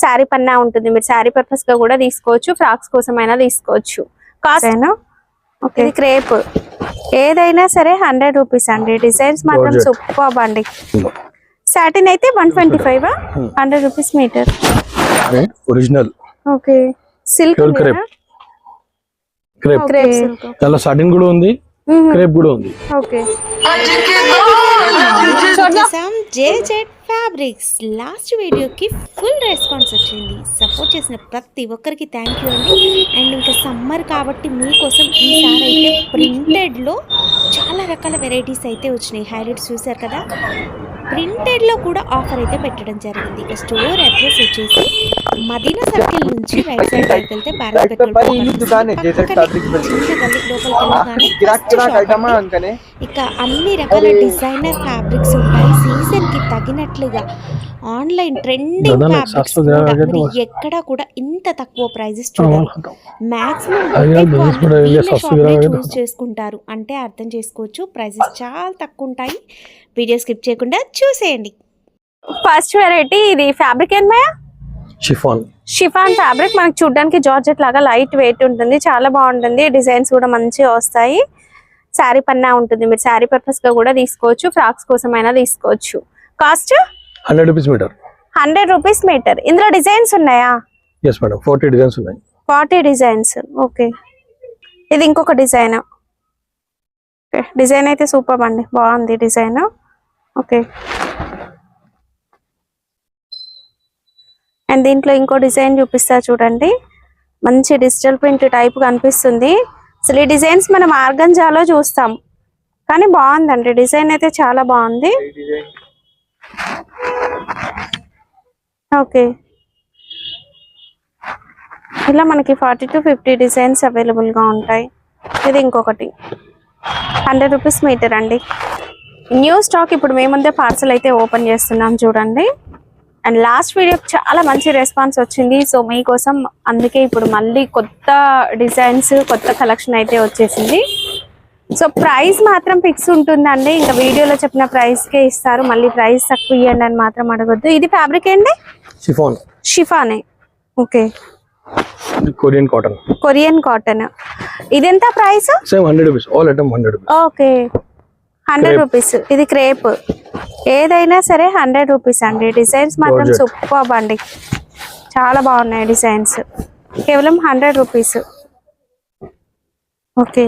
శారీ పన్నా ఉంటుంది, మీరు శారీ పర్పస్ గా కూడా తీసుకోవచ్చు, ఫ్రాక్స్ కోసం అయినా తీసుకోవచ్చు. కాస్ట్ ఓకే క్రేప్ ఏదైనా సరే 100 రూపీస్ అండి. డిజైన్స్ మాత్రం సూపర్ అండి. సాటిన్ అయితే 125 100 rupees meter. Original okay silk చాలా సాటిన్ కూడా ఉంది, క్రేప్ కూడా ఉంది. ఓకే జేజెడ్ ఫ్యాబ్రిక్స్ లాస్ట్ వీడియోకి ఫుల్ రెస్పాన్స్ వచ్చింది. సపోర్ట్ చేసిన ప్రతి ఒక్కరికి థ్యాంక్ యూ అండి. అండ్ ఇంకా సమ్మర్ కాబట్టి మీకోసం ఈసారి అయితే ప్రింటెడ్లో చాలా రకాల వెరైటీస్ అయితే వచ్చినాయి. హైలైట్స్ చూసారు కదా, ప్రింటెడ్లో కూడా ఆఫర్ అయితే పెట్టడం జరిగింది. ఇక స్టోర్ అడ్రస్ వచ్చేసి మదీనా సర్కిల్ నుంచి రైట్ సైడ్ వైపు వెళ్తే భారత్ పెట్రోల్. ఇక అన్ని రకాల డిజైనర్ ఫ్యాబ్రిక్స్ ఉంటాయి. సీజన్ కి తగినట్లుగా ఆన్లైన్ ట్రెండింగ్ ఫ్యాబ్రిక్స్ ఎక్కడ కూడా ఇంత తక్కువ ప్రైజెస్ చూడాలి. మాక్సిమం చూస్ చేసుకుంటారు అంటే అర్థం చేసుకోవచ్చు. ప్రైజెస్ చాలా తక్కువ ఉంటాయి. వీడియో స్కిప్ చేయకుండా చూసేయండి. ఫస్ట్ వెరైటీ ఇది ఫ్యాబ్రిక్ ఏమయ్యా? Chiffon fabric. మనకి చూడడానికి జార్జెట్ లాగా లైట్ వెయిట్ ఉంటుంది, చాలా బాగుంటుంది. డిజైన్స్ కూడా మంచిగా వస్తాయి. శారీ పన్నా ఉంటుంది, మీరు శారీ పర్పస్ గా కూడా తీసుకోవచ్చు, ఫ్రాక్స్ కోసం అయినా తీసుకోవచ్చు. Cost 100 rupees metre. 100 rupees meter. ఇందులో డిజైన్స్ ఉన్నాయా? yes మేడం, 40 డిజైన్స్ ఉన్నాయి. 40 డిజైన్స్. ఓకే ఇది ఇంకొక డిజైన్. ఓకే డిజైన్ అయితే సూపర్ అండి, బాగుంది డిజైన్. ఓకే అండ్ దీంట్లో ఇంకో డిజైన్ చూపిస్తా చూడండి. మంచి డిజిటల్ ప్రింట్ టైప్ కనిపిస్తుంది. అసలు ఈ డిజైన్స్ మనం ఆర్గంజాలో చూస్తాం, కానీ బాగుందండి డిజైన్ అయితే చాలా బాగుంది. ఓకే ఇలా మనకి 40 to 50 డిజైన్స్ అవైలబుల్ గా ఉంటాయి. ఇది ఇంకొకటి 100 రూపీస్ మీటర్ అండి. న్యూ స్టాక్ ఇప్పుడు మేముందే పార్సల్ అయితే ఓపెన్ చేస్తున్నాం చూడండి. అండ్ లాస్ట్ వీడియోకి చాలా మంచి రెస్పాన్స్ వచ్చింది, సో మీకోసం అందుకే ఇప్పుడు మళ్ళీ కొత్త డిజైన్స్ కొత్త కలెక్షన్ అయితే వచ్చేసింది. సో ప్రైస్ మాత్రం ఫిక్స్ ఉంటుందండి, ఇంకా వీడియోలో చెప్పిన ప్రైస్కే ఇస్తారు. మళ్ళీ ప్రైస్ తక్కువ ఇవ్వండి అని మాత్రం అడగొద్దు. ఇది ఫ్యాబ్రిక్ ఏంటి? షిఫానే. Okay Korean cotton. ఇది ఎంత price? 100 rupees. All item 100 rupees. Okay 100 rupees. ఇది క్రేప్ ఏదైనా సరే 100 రూపీస్ అండి. డిజైన్స్ మాత్రం సూపర్ అండి, చాలా బాగున్నాయి డిజైన్స్. కేవలం 100 రూపీస్. ఓకే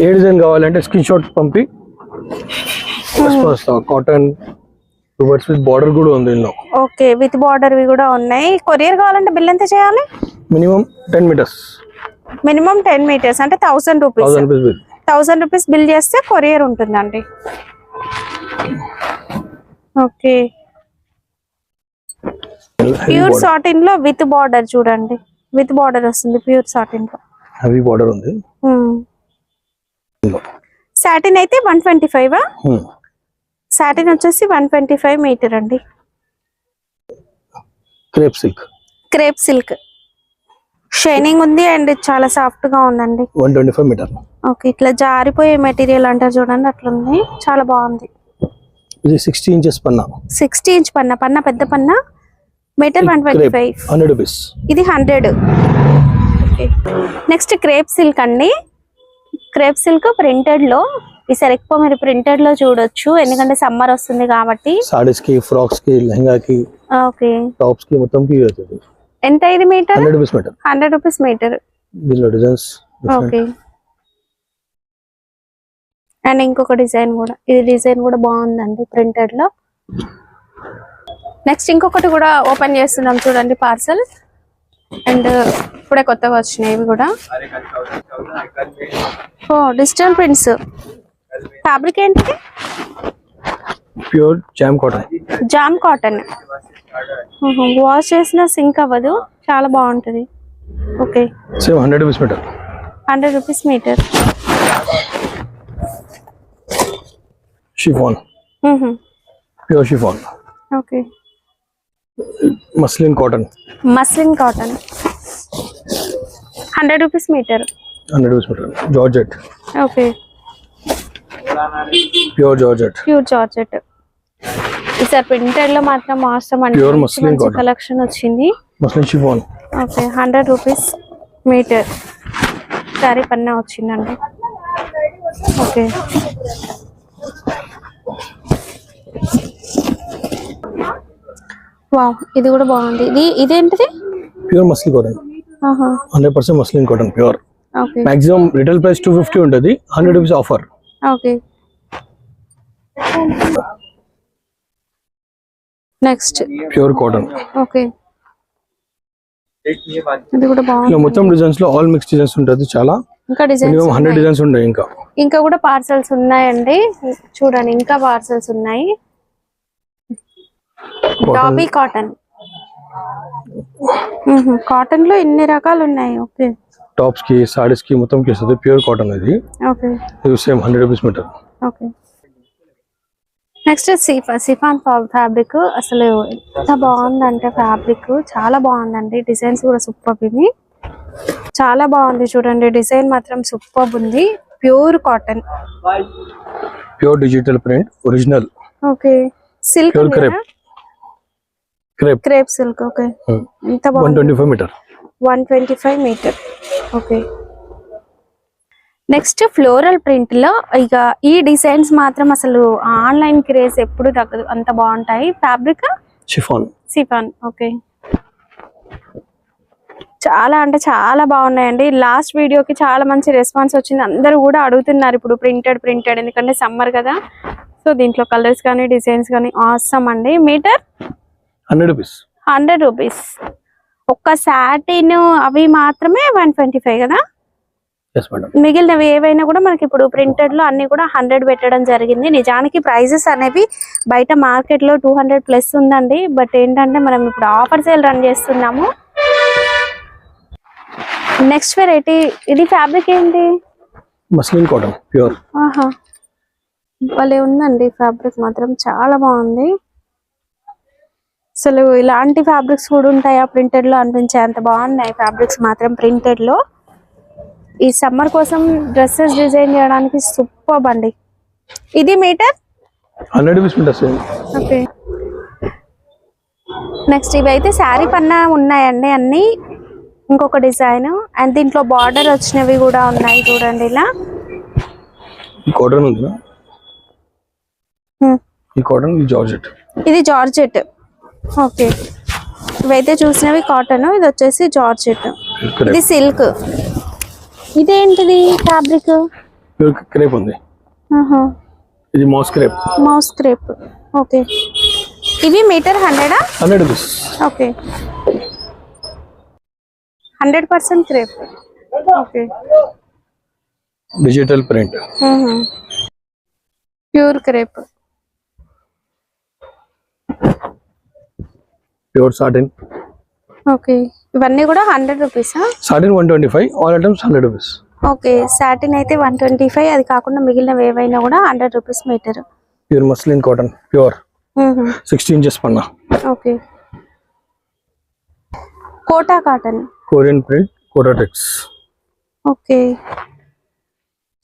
ఏ డిజైన్ కావాలంటే స్క్రీన్ షాట్ పంపి కాటన్ విత్ బార్డర్ కూడా ఉంది ఇందులో. ఓకే విత్ బార్డర్ వి కూడా ఉన్నాయి. కొరియర్ కావాలంటే బిల్ ఎంత చేయాలి? Minimum 10 metres. మినిమం 10 మీటర్స్ అంటే 1000 రూపీస్. 1000 రూపీస్ బిల్ చేస్తే కొరియర్ ఉంటుందండి. ఓకే ప్యూర్ సాటిన్ లో విత్ బార్డర్ చూడండి, విత్ బార్డర్ వస్తుంది ప్యూర్ సాటిన్ లో. హెవీ బార్డర్ ఉంది. సాటిన్ అయితే 125. సాటిన్ వచ్చేసి 125 మీటర్ అండి. క్రేప్ సిల్క్ షైనింగ్ ఉంది అండ్ చాలా సాఫ్ట్ గా ఉందండి. 125 మీటర్. ఓకే ఇట్లా జారిపోయే మెటీరియల్ అంటారు చూడండి, అట్లుంది, చాలా బాగుంది. ఇది 60 ఇంచెస్ పన్నా. 60 ఇంచ్ పన్నా పెద్ద పన్నా. మీటర్ 125. 100 రూపీస్. ఇది 100. ఓకే నెక్స్ట్ క్రేప్ సిల్క్ అండి. క్రేప్ సిల్క్ ప్రింటెడ్ లో ఈసారి ఎక్కువ మీరు ప్రింటెడ్ లో చూడొచ్చు, ఎందుకంటే సమ్మర్ వస్తుంది కాబట్టి. సారీస్ కి, ఫ్రాక్స్ కి, లెహంగా కి, ఓకే టాప్స్ కి మొత్తం కి అవుతుంది. ఎంత ఇది meter? 100 rupees metre. 100 rupees meter. దీనిలో డిజైన్స్. ఓకే అండ్ ఇంకొక డిజైన్ కూడా, ఇది డిజైన్ కూడా బాగుందండి ప్రింటెడ్ లో. నెక్స్ట్ ఇంకొకటి కూడా ఓపెన్ చేస్తున్నాం చూడండి పార్సల్. అండ్ ఇప్పుడే కొత్తగా వచ్చినాయి ఇవి కూడా. ఓ డిజిటల్ ప్రింట్స్. ఫ్యాబ్రిక్ ఏంటి? Pure jam cotton. Jam cotton. Wash చేసిన సింక్ అవ్వదు, చాలా బాగుంటది. Okay 100 rupees metre. 100 rupees metre. Chiffon. Pure chiffon. Okay muslin cotton. 100 rupees metre. 100 rupees metre. Georgette. Okay pure georgette. ఈసారి ప్రింటెడ్ లో మాత్రం అవసరం అండి. Pure muslin cotton. కలెక్షన్ వచ్చింది. Muslin chiffon. Okay 100 rupees metre sari పన్నా వచ్చిందండి. ఓకే వావ్ ఇది కూడా బాగుంది. ఇదేంటిది? Pure muslin cotton. 100% muslin cotton pure. Okay maximum retail price 250 ఉంటుంది, 100 rupees offer. Okay next pure cotton. Okay ఇది కూడా బాగుంది. ఇలా మొత్తం డిజైన్స్ లో ఆల్ మిక్స్ డిజైన్స్ ఉంటుంది. చాలా ఇంకా మినిమం 100 డిజైన్స్ డిజైన్స్ ఉంటాయి. ఇంకా కూడా పార్సల్స్ ఉన్నాయండి. చూడండి ఇంకా పార్సల్స్ ఉన్నాయి. టాబీ కాటన్. కాటన్ లో ఇన్ని రకాలు ఉన్నాయి. ఓకే టాప్స్ కి సారీస్ కి మొత్తం కి వస్తుంది. ప్యూర్ కాటన్ ఇది. ఓకే ఇది same 100 rupees meter. Okay next chiffon fabric. అసలు ఎంత బాగుందంటే ఫ్యాబ్రిక్ చాలా బాగుందండి. డిజైన్స్ కూడా సూపర్. ఇది చాలా బాగుంది చూడండి. డిజైన్ మాత్రం సూపర్ ఉంది. Pure cotton. Pure digital print original. Okay silk pure crepe. Crepe silk. Okay ఎంత బాగుంది. 125 meter. 125 meter. Okay next floral print లో ఇక ఈ డిజైన్స్ మాత్రం అసలు ఆన్లైన్ క్రేజ్ ఎప్పుడు తగ్గదు, అంత బాగుంటాయి. Fabric chiffon. ఓకే చాలా అంటే చాలా బాగున్నాయండి. లాస్ట్ వీడియోకి చాలా మంచి రెస్పాన్స్ వచ్చింది. అందరూ కూడా అడుగుతున్నారు ఇప్పుడు ప్రింటెడ్ ఎందుకంటే సమ్మర్ కదా. సో దీంట్లో కలర్స్ కానీ డిజైన్స్ కానీ ఆసమ్ అండి. Metre 100 rupees. ఒక్క సాటిన్ అవి మాత్రమే 125 కదా. మిగిలినవి ఏవైనా కూడా మనకి ఇప్పుడు ప్రింటెడ్ లో అన్ని కూడా 100 పెట్టడం జరిగింది. నిజానికి ప్రైజెస్ అనేవి బయట మార్కెట్ లో 200 ప్లస్ ఉందండి. బట్ ఏంటంటే మనం ఇప్పుడు ఆఫర్ సేల్ రన్ చేస్తున్నాము. Next variety. ఇది ఫ్యాబ్రిక్ ఏంటి? Muslin cotton pure. భలే ఉందండి ఫ్యాబ్రిక్ మాత్రం చాలా బాగుంది. అసలు ఇలాంటి ఫ్యాబ్రిక్స్ కూడా ఉంటాయా ప్రింటెడ్ లో అనిపించే అంత బాగున్నాయి ఫ్యాబ్రిక్స్ మాత్రం ప్రింటెడ్ లో. ఈ సమ్మర్ కోసం డ్రెస్సెస్ డిజైన్ చేయడానికి సూపర్ అండి. ఇది meter 100 rupees meter same. Okay next ఇవి అయితే శారీ పన్నా ఉన్నాయండి అన్ని. ఇంకొక డిజైన్ అండ్ దీంట్లో బార్డర్ వచ్చినవి కూడా ఉన్నాయి చూడండి. ఇలా ఈ కాటన్ ఉంది. ఈ కాటన్ జార్జెట్. ఇది జార్జెట్. ఓకే ఇవైతే చూసినవి కాటన్, ఇది వచ్చేసి జార్జెట్. ఇది సిల్క్. ఇదేంటిది ఫ్యాబ్రిక్? ప్యూర్ క్రేప్ ఉంది. ఇది మౌస్ క్రేప్. ఓకే ఇవి metre 100 rupees. Okay 100% crepe. Okay digital print. Pure crepe. Pure satin. Okay ఇవన్నీ కూడా 100 రూపీసా? Satin 125, all items 100 rupees. Okay satin అయితే 125, అది కాకుండా మిగిలినవి ఏవైనా కూడా 100 rupees metre. Pure muslin cotton pure 60 inches పన్నా. Okay Kota cotton. Korean print కోటాటెక్స్. ఓకే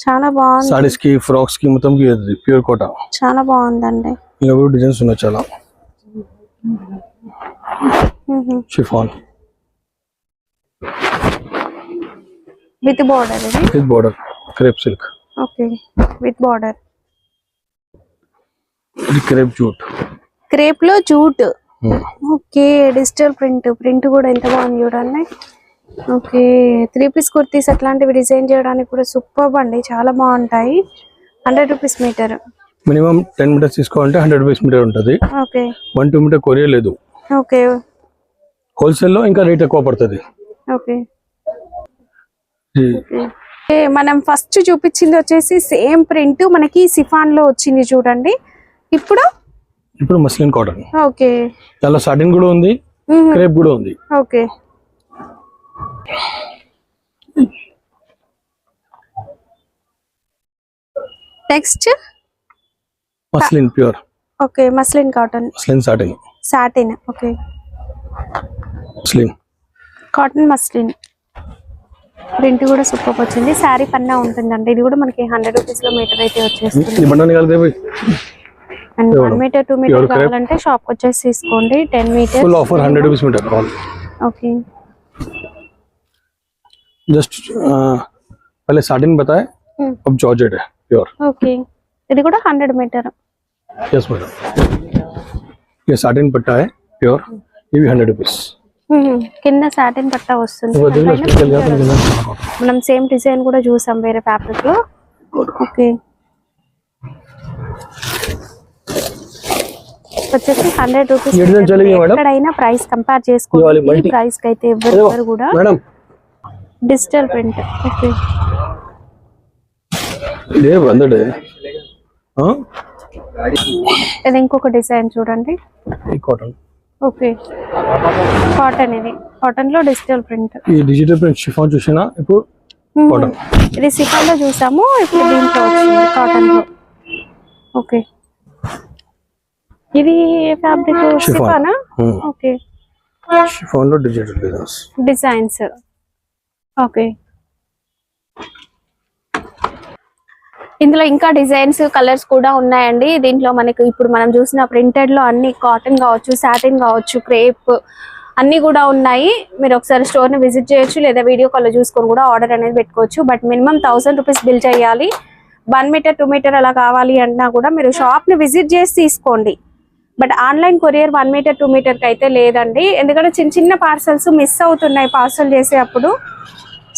చాలా బాగుంది. సారీస్ కి ఫ్రాక్స్ కి మొత్తం కి ప్యూర్ కోటా. చాలా బాగుందండి. ఇలా కూడా డిజైన్స్ ఉన్నాయి చాలా. Chiffon with border. With border crepe silk. Okay with border. ఇది క్రేప్ జూట్. క్రేప్ లో జూట్. ఓకే డిజిటల్ ప్రింట్ కూడా ఎంత బాగుంది చూడండి. ఓకే 3 పీస్ కుర్తీస్ అట్లాంటివి డిజైన్ చేయడానికి కూడా సూపర్ అండి, చాలా బాగుంటాయి. 100 రూపీస్ మీటర్. మినిమం 10 మీటర్స్ తీసుకోవాలంటే 100 రూపీస్ మీటర్ ఉంటుంది. ఓకే 1-2 మీటర్ కొరియర్ లేదు. ఓకే హోల్సేల్ లో ఇంకా రేట్ ఎక్కువ పడుతుంది. ఓకే మనం ఫస్ట్ చూపించింది వచ్చేసి సేమ్ ప్రింట్ మనకి సిఫాన్ లో వచ్చింది చూడండి. ఇప్పుడు మస్లిన్ కాటన్. ఓకే చాలా సాటిన్ కూడా ఉంది, క్రేప్ కూడా ఉంది. Okay next muslin pure. Okay muslin cotton. Muslin satin. Okay muslin cotton muslin. Print కూడా సూపర్ వచ్చింది. శారీ పన్నా ఉంటుందండి. ఇది కూడా మనకి 100 రూపీస్ లో మీటర్ అయితే వచ్చేస్తుంది. అండ్ Yeah, 1 మీటర్ 2 మీటర్ కావాలంటే షాప్ వచ్చేసి తీసుకోండి. 10 meter full offer 100 rupees meter all. Okay. Just पहले साटिन बताए, अब जॉर्जेट है प्योर. ఓకే, ఇది కూడా 100 మీటర్. यस मैडम, ये साटिन पट्टा है प्योर, ये भी 100 रुपीस. కింద సాటిన్ పట్టా వస్తుంది. वो देख लो स्पेशल गया तो మనం సేమ్ డిజైన్ కూడా చూసాం వేరే ఫ్యాబ్రిక్ లో. ఓకే, వచ్చేసి 100 రూపీస్. ये डिजाइन चलेगी मैडम. ఎక్కడైనా ప్రైస్ కంపేర్ ये वाली చేసుకోవాలి. ఈ multi. ప్రైస్ కి అయితే ఎవరు కూడా मैडम డిజిటల్ ప్రింట్. ఓకే, ये ब्रांडेड है. हां, ఇది ఇంకొక డిజైన్ చూడండి. ये कॉटन. Okay, cotton. ఇది కాటన్ లో డిజిటల్ ప్రింట్. ఈ డిజిటల్ ప్రింట్ షిఫాన్ చూసినా ఇప్పుడు కాటన్. ఇది సిఫాన్ లో చూసాము, ఇప్పుడు దీంట్లో వచ్చింది కాటన్ లో. ఓకే, ఇది ఫ్యాబ్రిక్ సిఫానా? ఓకే, షిఫాన్ లో డిజిటల్ డిజైన్స్. డిజైన్స్. ఓకే, ఇందులో ఇంకా డిజైన్స్ కలర్స్ కూడా ఉన్నాయండి. దీంట్లో మనకి ఇప్పుడు మనం చూసిన ప్రింటెడ్ లో అన్ని కాటన్ కావచ్చు, సాటిన్ కావచ్చు, క్రేప్ అన్ని కూడా ఉన్నాయి. మీరు ఒకసారి స్టోర్ ని విజిట్ చేయొచ్చు, లేదా వీడియో కాల్ చూసుకొని కూడా ఆర్డర్ అనేది పెట్టుకోవచ్చు. బట్ మినిమం 1000 రూపీస్ బిల్ చేయాలి. 1 మీటర్ 2 మీటర్ అలా కావాలి అన్నా కూడా మీరు షాప్ ని విజిట్ చేసి తీసుకోండి. But online courier 1 meter 2 meter కి అయితే లేదండి, ఎందుకంటే చిన్న చిన్న పార్సల్స్ మిస్ అవుతున్నాయి పార్సల్ చేసేటప్పుడు.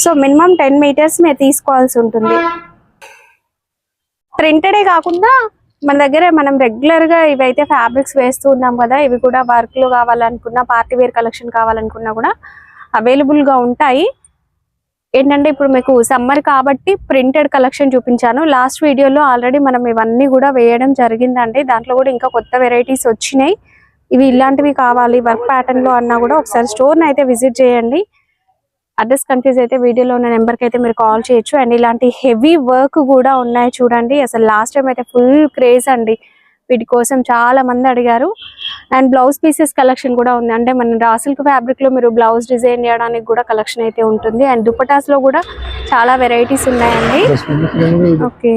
సో మినిమం 10 మీటర్స్ మీరు తీసుకోవాల్సి ఉంటుంది. ప్రింటెడే కాకుండా మన దగ్గర మనం రెగ్యులర్ గా ఇవైతే ఫ్యాబ్రిక్స్ వేస్తూ ఉన్నాం కదా, ఇవి కూడా వర్క్ లో కావాలనుకున్నా, పార్టీ వేర్ కలెక్షన్ కావాలనుకున్నా కూడా అవైలబుల్ గా ఉంటాయి. ఏంటంటే ఇప్పుడు మీకు సమ్మర్ కాబట్టి ప్రింటెడ్ కలెక్షన్ చూపించాను. లాస్ట్ వీడియోలో ఆల్రెడీ మనం ఇవన్నీ కూడా వేయడం జరిగిందండి. దాంట్లో కూడా ఇంకా కొత్త వెరైటీస్ వచ్చినాయి. ఇవి ఇలాంటివి కావాలి వర్క్ ప్యాటర్న్ లో అన్నా కూడా ఒకసారి స్టోర్ అయితే విజిట్ చేయండి. అడ్రస్ కన్ఫ్యూజ్ అయితే వీడియోలో ఉన్న నెంబర్కి అయితే మీరు కాల్ చేయొచ్చు. అండ్ ఇలాంటి హెవీ వర్క్ కూడా ఉన్నాయి చూడండి. అసలు లాస్ట్ టైం అయితే ఫుల్ క్రేజ్ అండి, వీటి కోసం చాలా మంది అడిగారు. అండ్ బ్లౌజ్ పీసెస్ కలెక్షన్ కూడా ఉంది. అంటే మన రా సిల్క్ ఫ్యాబ్రిక్ లో మీరు బ్లౌజ్ డిజైన్ చేయడానికి కూడా కలెక్షన్ అయితే ఉంటుంది. అండ్ దుపటాస్ లో కూడా చాలా వెరైటీస్ ఉన్నాయండి. ఓకే,